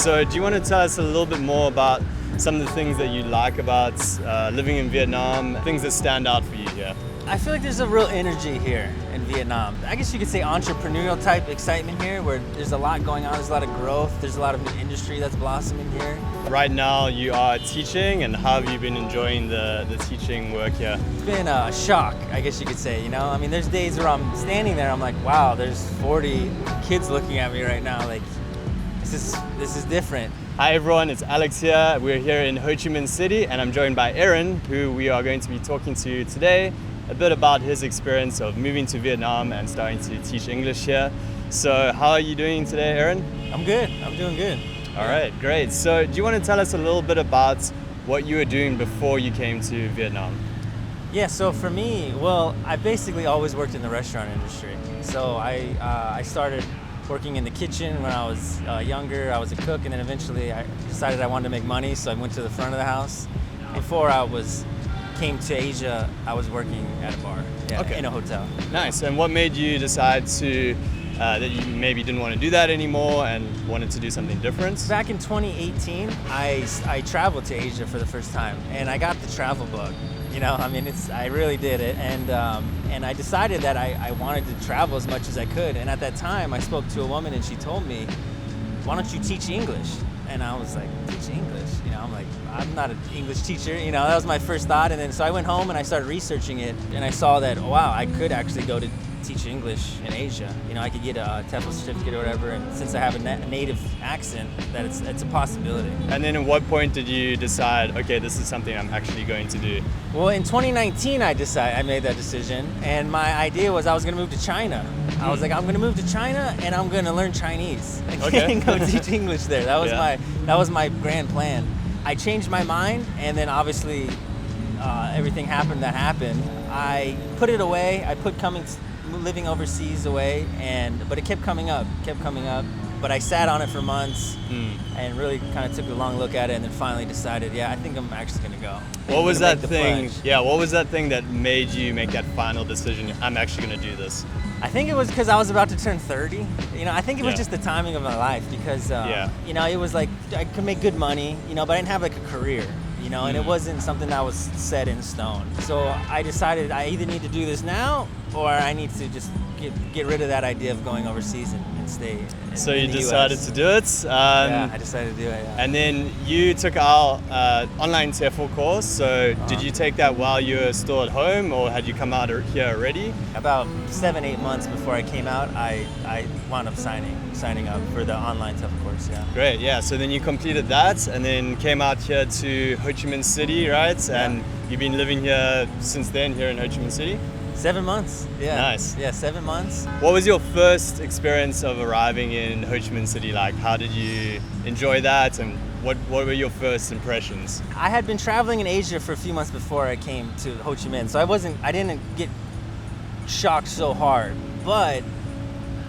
So do you want to tell us a little bit more about some of the things that you like about living in Vietnam, things that stand out for you here? I feel like there's a real energy here in Vietnam. I guess you could say entrepreneurial type excitement here, where there's a lot going on, there's a lot of growth, there's a lot of new industry that's blossoming here. Right now you are teaching, and how have you been enjoying the teaching work here? It's been a shock, I guess you could say, you know? I mean, there's days where I'm standing there, I'm like, wow, there's 40 kids looking at me right now, like, this is different. Hi everyone, it's Alex here. We're here in Ho Chi Minh City, and I'm joined by Aaron, who we are going to be talking to today a bit about his experience of moving to Vietnam and starting to teach English here. So how are you doing today, Aaron? I'm good, I'm doing good. All right, great. So do you want to tell us a little bit about what you were doing before you came to Vietnam? Yeah, so for me, well, I basically always worked in the restaurant industry. So I started working in the kitchen when I was younger. I was a cook, and then eventually I decided I wanted to make money, so I went to the front of the house. Before I came to Asia, I was working at a bar, in a hotel. Nice. And what made you decide to that you maybe didn't want to do that anymore and wanted to do something different? Back in 2018, I traveled to Asia for the first time, and I got the travel bug. You know, I mean, I really did it, and I decided that I wanted to travel as much as I could. And at that time, I spoke to a woman, and she told me, "Why don't you teach English?" And I was like, "Teach English?" You know, I'm like, I'm not an English teacher. You know, that was my first thought. And then so I went home and I started researching it, and I saw that, wow, I could actually go to teach English in Asia. You know, I could get a TEFL certificate or whatever, and since I have a native accent, that it's a possibility. And then at what point did you decide, okay, this is something I'm actually going to do? Well, in 2019, I made that decision, and my idea was I was going to move to China. I was like, I'm going to move to China, and I'm going to learn Chinese and go teach English there. That was my grand plan. I changed my mind, and then obviously everything happened that happened. I put it away. I put living overseas away, but it kept coming up. But I sat on it for months and really kind of took a long look at it, and then finally decided, I think I'm actually going to go. What was that thing? Yeah, what was that thing that made you make that final decision? I'm actually going to do this. I think it was because I was about to turn 30. You know, I think it was just the timing of my life because, you know, it was like I could make good money, you know, but I didn't have like a career, you know, and it wasn't something that was set in stone. So I decided I either need to do this now or I need to just get rid of that idea of going overseas and stay So you decided to do it? Yeah, I decided to do it, And then you took our online TEFL course. So did you take that while you were still at home, or had you come out here already? About 7-8 months before I came out, I wound up signing up for the online TEFL course, Great, So then you completed that and then came out here to Ho Chi Minh City, right? And you've been living here since then, here in Ho Chi Minh City? 7 months, Nice. 7 months. What was your first experience of arriving in Ho Chi Minh City like? How did you enjoy that, and what were your first impressions? I had been traveling in Asia for a few months before I came to Ho Chi Minh, so I didn't get shocked so hard. But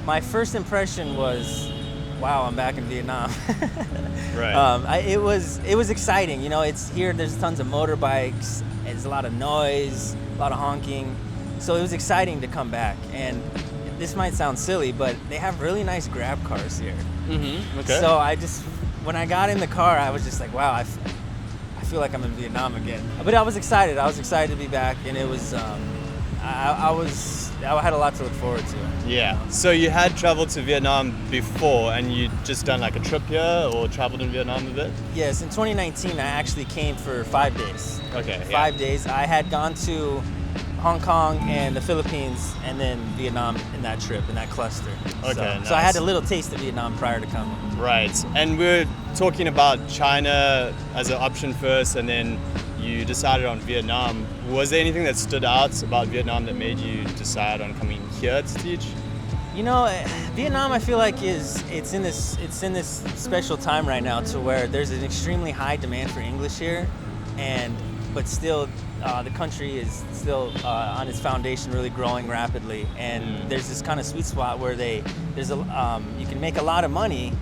my first impression was, wow, I'm back in Vietnam. Right. It was exciting. You know, there's tons of motorbikes, there's a lot of noise, a lot of honking. So it was exciting to come back, and this might sound silly, but they have really nice grab cars here. Okay. So when I got in the car, I was just like, wow, I feel like I'm in Vietnam again. But I was excited. I was excited to be back, and it was, I had a lot to look forward to. Yeah. So you had traveled to Vietnam before, and you'd just done like a trip here, or traveled in Vietnam a bit? Yes, in 2019, I actually came for 5 days. Okay. 5 days. I had gone to Hong Kong and the Philippines, and then Vietnam in that trip, in that cluster. Okay, nice. So I had a little taste of Vietnam prior to coming. Right. And we're talking about China as an option first, and then you decided on Vietnam. Was there anything that stood out about Vietnam that made you decide on coming here to teach? You know, Vietnam, I feel like it's in this special time right now to where there's an extremely high demand for English here, but still the country is still on its foundation, really growing rapidly. And there's this kind of sweet spot where you can make a lot of money,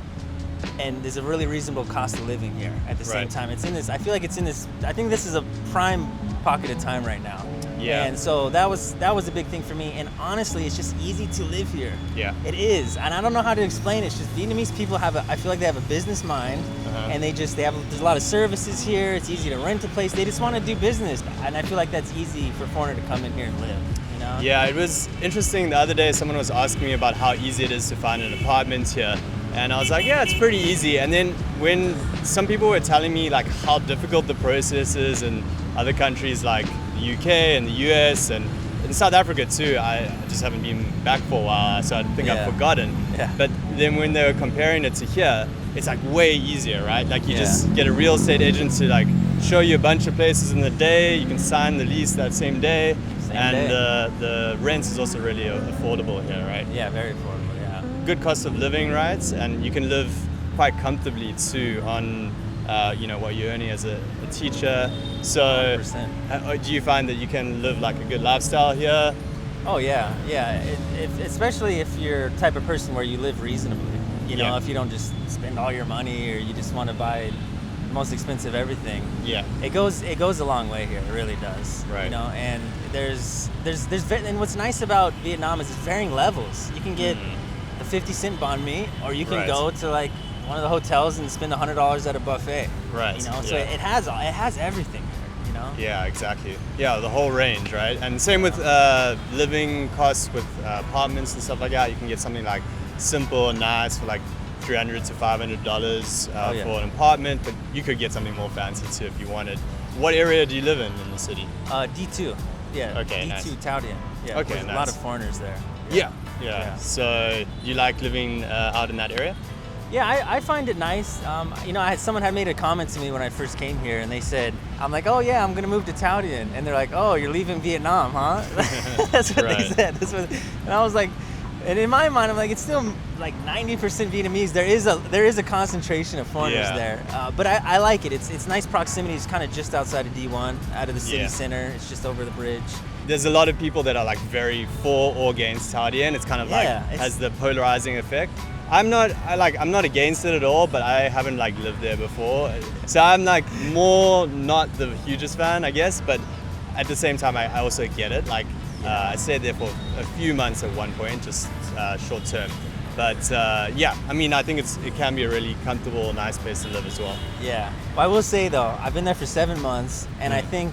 and there's a really reasonable cost of living here at the same time. I feel like I think this is a prime pocket of time right now. Yeah. And so that was a big thing for me. And honestly, it's just easy to live here. Yeah. It is, and I don't know how to explain it. It's just Vietnamese people I feel like they have a business mind, and there's a lot of services here. It's easy to rent a place. They just want to do business, and I feel like that's easy for a foreigner to come in here and live. You know? Yeah, it was interesting. The other day, someone was asking me about how easy it is to find an apartment here. And I was like, yeah, it's pretty easy. And then when some people were telling me like how difficult the process is in other countries like the UK and the US and in South Africa too, I just haven't been back for a while, so I think I've forgotten. Yeah. But then when they were comparing it to here, it's like way easier, right? Like you just get a real estate agent to like show you a bunch of places in the day. You can sign the lease that same day. The rent is also really affordable here, right? Yeah, very affordable, yeah. Good cost of living, right? And you can live quite comfortably too on what you're earning as a teacher. So 100%. Do you find that you can live like a good lifestyle here? Oh yeah. Especially if you're the type of person where you live reasonably. You know, if you don't just spend all your money or you just want to buy the most expensive everything. Yeah. It goes a long way here. It really does. Right. You know, and and what's nice about Vietnam is it's varying levels. You can get the 50-cent banh mi, or you can go to like one of the hotels and spend $100 at a buffet. Right. You know, so it has everything here, you know? Yeah, exactly. Yeah, the whole range, right? And same with living costs with apartments and stuff like that. You can get something like simple and nice for like $300 to $500 for an apartment, but you could get something more fancy too if you wanted. What area do you live in the city? D2. Yeah. Okay. D2 nice. Tao Dien. Yeah. Okay, There's nice. a lot of foreigners there. Yeah. So you like living out in that area? Yeah, I find it nice. Someone had made a comment to me when I first came here, and they said, I'm like, oh yeah, I'm gonna move to Tao Dien, and they're like, oh, you're leaving Vietnam, huh? That's what they said. And I was like, and in my mind, I'm like, it's still like 90% Vietnamese. There is a concentration of foreigners there, but I like it. It's nice proximity. It's kind of just outside of D1, out of the city center. It's just over the bridge. There's a lot of people that are like very for or against Tao Dien. It's kind of has the polarizing effect. I'm not against it at all, but I haven't like lived there before, so I'm like more not the hugest fan, I guess. But at the same time, I also get it. Like I stayed there for a few months at one point, just short term. But I think it can be a really comfortable, nice place to live as well. Yeah. Well, I will say though, I've been there for 7 months, and I think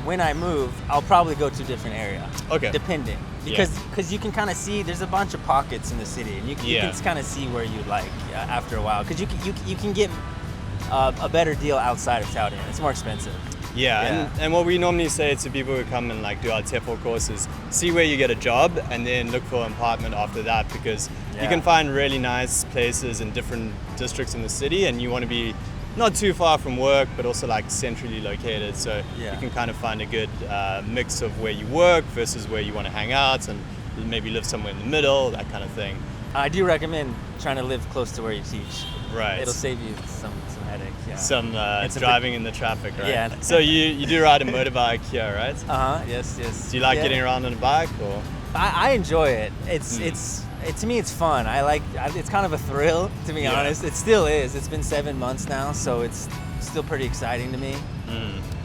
when I move, I'll probably go to a different area. Okay. Depending. Because you can kind of see there's a bunch of pockets in the city, and you can kind of see where you like after a while. Because you can get a better deal outside of Tao Dien. It's more expensive. Yeah. And what we normally say to people who come and like do our TEFL course is see where you get a job and then look for an apartment after that, because you can find really nice places in different districts in the city, and you want to be not too far from work, but also like centrally located, so you can kind of find a good mix of where you work versus where you want to hang out, and maybe live somewhere in the middle, that kind of thing. I do recommend trying to live close to where you teach. Right. It'll save you some headache. Yeah. Some driving in the traffic, right? Yeah. So you do ride a motorbike here, right? Yes. Do you like getting around on a bike, or? I enjoy it. To me, it's fun. It's kind of a thrill, to be honest. It still is. It's been 7 months now, so it's still pretty exciting to me.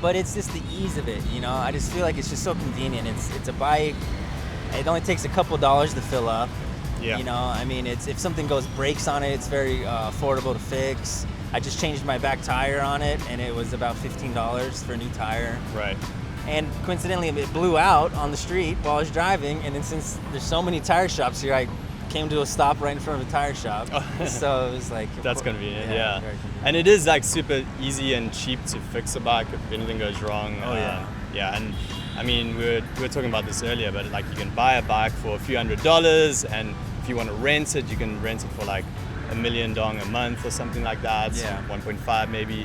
But it's just the ease of it, you know? I just feel like it's just so convenient. It's a bike. It only takes a couple dollars to fill up. Yeah. You know, I mean, if something breaks on it, it's very affordable to fix. I just changed my back tire on it, and it was about $15 for a new tire. Right. And coincidentally, it blew out on the street while I was driving, and then since there's so many tire shops here, I came to a stop right in front of a tire shop. So it was like... That's convenient, yeah. And it is like super easy and cheap to fix a bike if anything goes wrong. Yeah, and I mean, we were talking about this earlier, but like you can buy a bike for a few $100s, and if you want to rent it, you can rent it for like $1 million a month or something like that. Yeah. 1.5 maybe,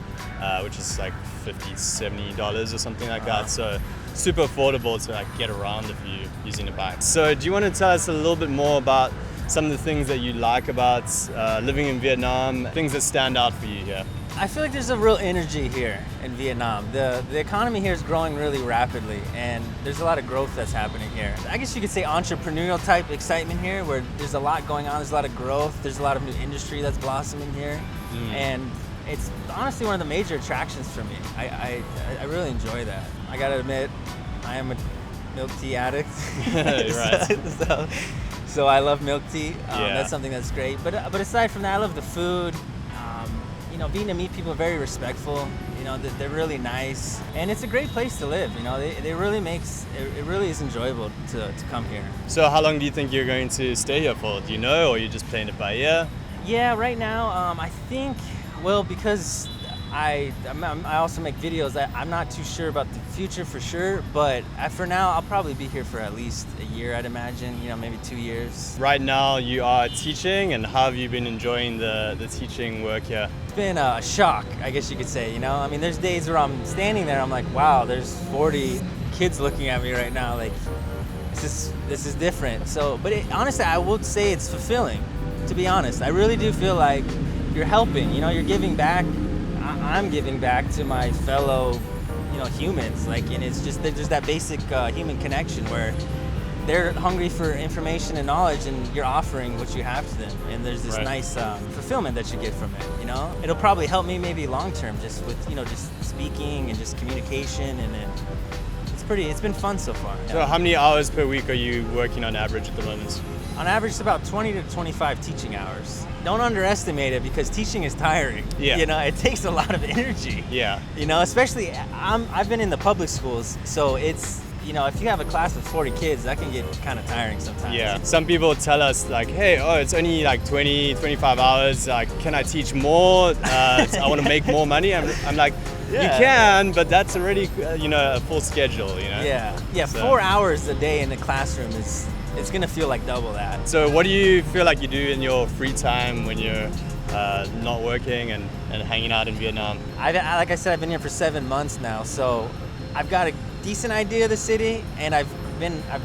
which is like $50-$70 or something like that. So super affordable to like get around if you're using a bike. So do you want to tell us a little bit more about some of the things that you like about living in Vietnam, things that stand out for you here? I feel like there's a real energy here in Vietnam. The economy here is growing really rapidly, and there's a lot of growth that's happening here. I guess you could say entrepreneurial type excitement here, where there's a lot going on, there's a lot of growth, there's a lot of new industry that's blossoming here, and it's honestly one of the major attractions for me. I really enjoy that. I gotta admit, I am a milk tea addict. Right. So I love milk tea. Yeah. That's something that's great. But aside from that, I love the food. Vietnamese people are very respectful. They're really nice, and it's a great place to live. It really is enjoyable to come here. So how long do you think you're going to stay here for? Do you know, or are you just playing it by ear? Yeah, right now, I think, because I also make videos, I'm not too sure about the future for sure, but for now, I'll probably be here for at least a year, I'd imagine, maybe 2 years. Right now, you are teaching, and how have you been enjoying the teaching work here? It's been a shock, I guess you could say, there's days where I'm standing there, I'm like, wow, there's 40 kids looking at me right now, like, this is different. So, but honestly, I would say it's fulfilling, to be honest. I really do feel like you're helping, you're giving back. I'm giving back to my fellow, humans. And it's just there's that basic human connection where they're hungry for information and knowledge, and you're offering what you have to them. And there's this nice fulfillment that you get from it. It'll probably help me maybe long term, just with just speaking and just communication, and then it's been fun so far. So how many hours per week are you working on average at the moment? On average, it's about 20 to 25 teaching hours. Don't underestimate it, because teaching is tiring. Yeah. It takes a lot of energy. Yeah. Especially I've been in the public schools, so it's if you have a class with 40 kids, that can get kind of tiring sometimes. Yeah. Some people tell us like, hey, it's only like 20, 25 hours. Can I teach more? I want to make more money. I'm like, you can, but that's already a full schedule. Yeah. So 4 hours a day in the classroom it's gonna feel like double that. So what do you feel like you do in your free time when you're not working and hanging out in Vietnam? Like I said, I've been here for 7 months now, so I've got a decent idea of the city, and I've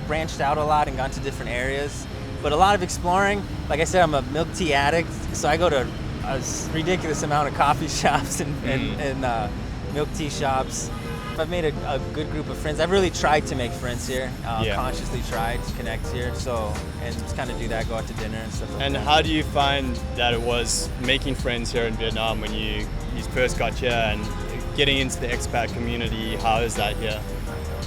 branched out a lot and gone to different areas, but a lot of exploring. Like I said, I'm a milk tea addict, so I go to a ridiculous amount of coffee shops and milk tea shops. I've made a good group of friends. I've really tried to make friends here, consciously tried to connect here, and just kind of do that, go out to dinner and stuff like that. And how do you find that it was making friends here in Vietnam when you first got here, and getting into the expat community? How is that here?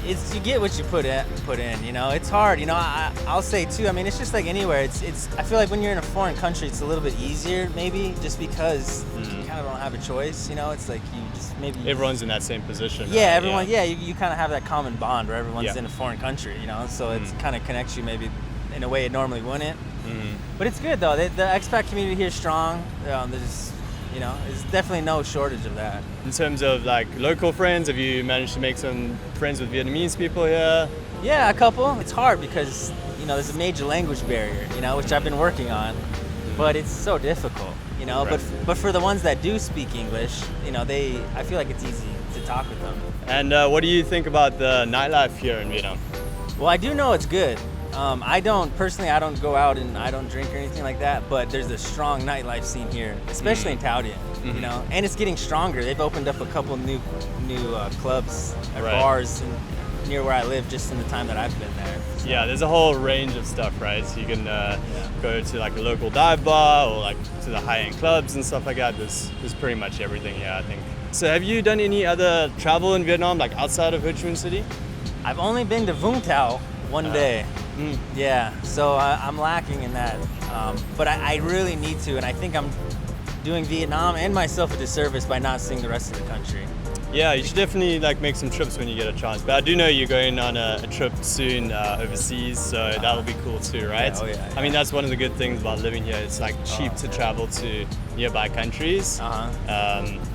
You get what you put in. It's hard. I'll say too. It's just like anywhere. I feel like when you're in a foreign country, it's a little bit easier, maybe, just because you kind of don't have a choice. It's like you just maybe everyone's in that same position. Yeah, right? everyone. Yeah, you kind of have that common bond where everyone's in a foreign country. So it kind of connects you maybe in a way it normally wouldn't. But it's good though. The expat community here is strong. There's definitely no shortage of that. In terms of like local friends, have you managed to make some friends with Vietnamese people here? Yeah, a couple. It's hard because there's a major language barrier, which I've been working on, but it's so difficult, Right. But for the ones that do speak English, I feel like it's easy to talk with them. And what do you think about the nightlife here in Vietnam? Well, I do know it's good. I don't go out and I don't drink or anything like that, but there's a strong nightlife scene here, especially in Thao Dien, and it's getting stronger. They've opened up a couple new clubs or bars near where I live just in the time that I've been there. So. Yeah, there's a whole range of stuff, right? So you can go to like a local dive bar or like to the high-end clubs and stuff like that. There's pretty much everything here, I think. So have you done any other travel in Vietnam, like outside of Ho Chi Minh City? I've only been to Vung Tau one day. Yeah, so I'm lacking in that. But I really need to, and I think I'm doing Vietnam and myself a disservice by not seeing the rest of the country. Yeah, you should definitely make some trips when you get a chance. But I do know you're going on a trip soon overseas, so that'll be cool too, right? Yeah. That's one of the good things about living here. It's cheap to travel to nearby countries.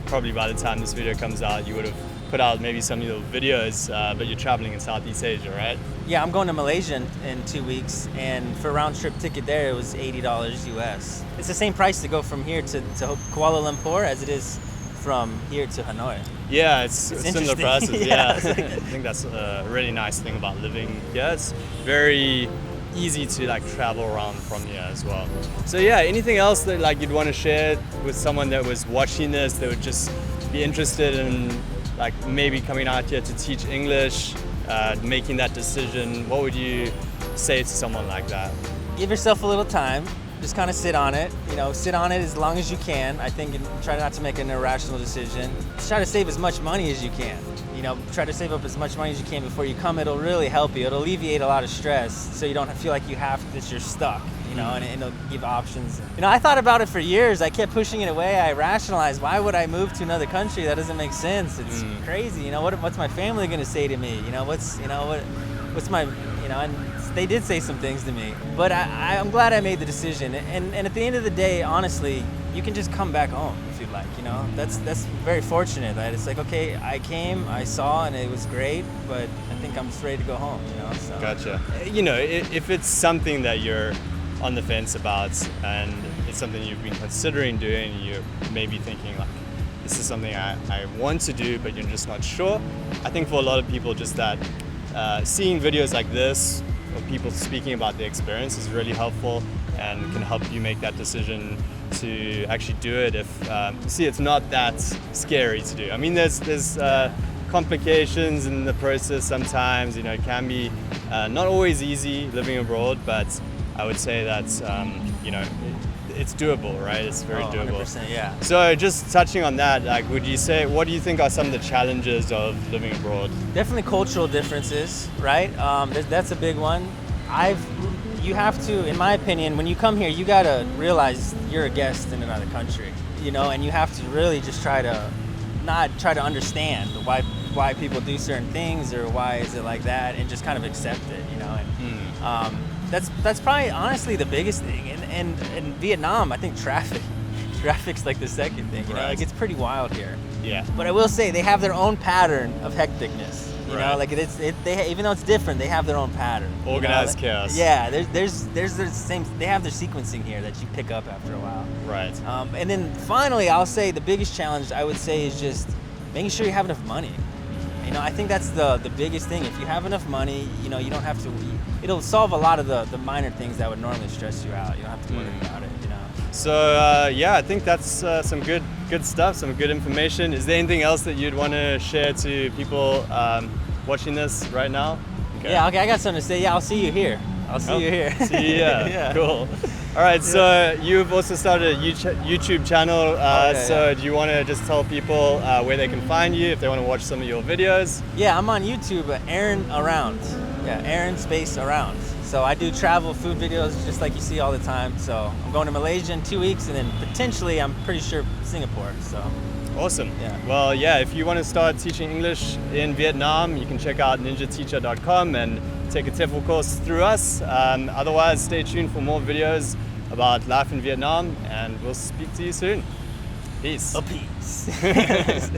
Probably by the time this video comes out, you would have put out maybe some little videos, but you're traveling in Southeast Asia, right? Yeah, I'm going to Malaysia in 2 weeks, and for a round-trip ticket there, it was $80 US. It's the same price to go from here to Kuala Lumpur as it is from here to Hanoi. Yeah, it's similar prices. Yeah. I think that's a really nice thing about living here. It's very easy to travel around from here as well. So yeah, anything else that you'd want to share with someone that was watching this, that would just be interested in maybe coming out here to teach English, making that decision? What would you say to someone like that? Give yourself a little time. just kind of sit on it. Sit on it as long as you can. I think, and try not to make an irrational decision. Just try to save as much money as you can. Try to save up as much money as you can before you come. It'll really help you. It'll alleviate a lot of stress, so you don't feel like that you're stuck. And it'll give options. I thought about it for years. I kept pushing it away. I rationalized, why would I move to another country? That doesn't make sense. It's crazy. What's my family going to say to me? What's my, and they did say some things to me. But I'm glad I made the decision. And at the end of the day, honestly, you can just come back home if you'd like. That's very fortunate. That it's like, okay, I came, I saw, and it was great. But I think I'm just ready to go home. So. Gotcha. If it's something that you're on the fence about and it's something you've been considering doing, you're maybe thinking like, this is something I want to do, but you're just not sure. I think for a lot of people, just that seeing videos like this of people speaking about their experience is really helpful and can help you make that decision to actually do it if it's not that scary to do. I mean, there's complications in the process sometimes. It can be not always easy living abroad, but I would say that it's doable, right? It's very doable. 100%, yeah. So just touching on that, what do you think are some of the challenges of living abroad? Definitely cultural differences, right? That's a big one. You have to, in my opinion, when you come here, you gotta realize you're a guest in another country, and you have to really just try to understand why people do certain things or why is it like that, and just kind of accept it, That's probably honestly the biggest thing. And in Vietnam, I think traffic's like the second thing. Right. Like it's pretty wild here. Yeah. But I will say they have their own pattern of hecticness. Like they even though it's different, they have their own pattern. Organized chaos. Yeah. There's the same. They have their sequencing here that you pick up after a while. Right. And then finally, I'll say the biggest challenge I would say is just making sure you have enough money. I think that's the biggest thing. If you have enough money, you don't have to. It'll solve a lot of the minor things that would normally stress you out. You don't have to worry about it. So I think that's some good stuff, some good information. Is there anything else that you'd want to share to people watching this right now? Okay. Yeah. Okay. I got something to say. Yeah. I'll see you here. See you here. See you. Yeah. Cool. All right. So you've also started a YouTube channel. Do you want to just tell people where they can find you if they want to watch some of your videos? Yeah, I'm on YouTube, Aaron Around. Yeah, Aaron space Around. So I do travel food videos just like you see all the time. So I'm going to Malaysia in 2 weeks, and then potentially, I'm pretty sure, Singapore. So. Awesome. Yeah. Well, yeah, if you want to start teaching English in Vietnam, you can check out ninjateacher.com and take a TEFL course through us. Otherwise, stay tuned for more videos about life in Vietnam, and we'll speak to you soon. Peace. A peace.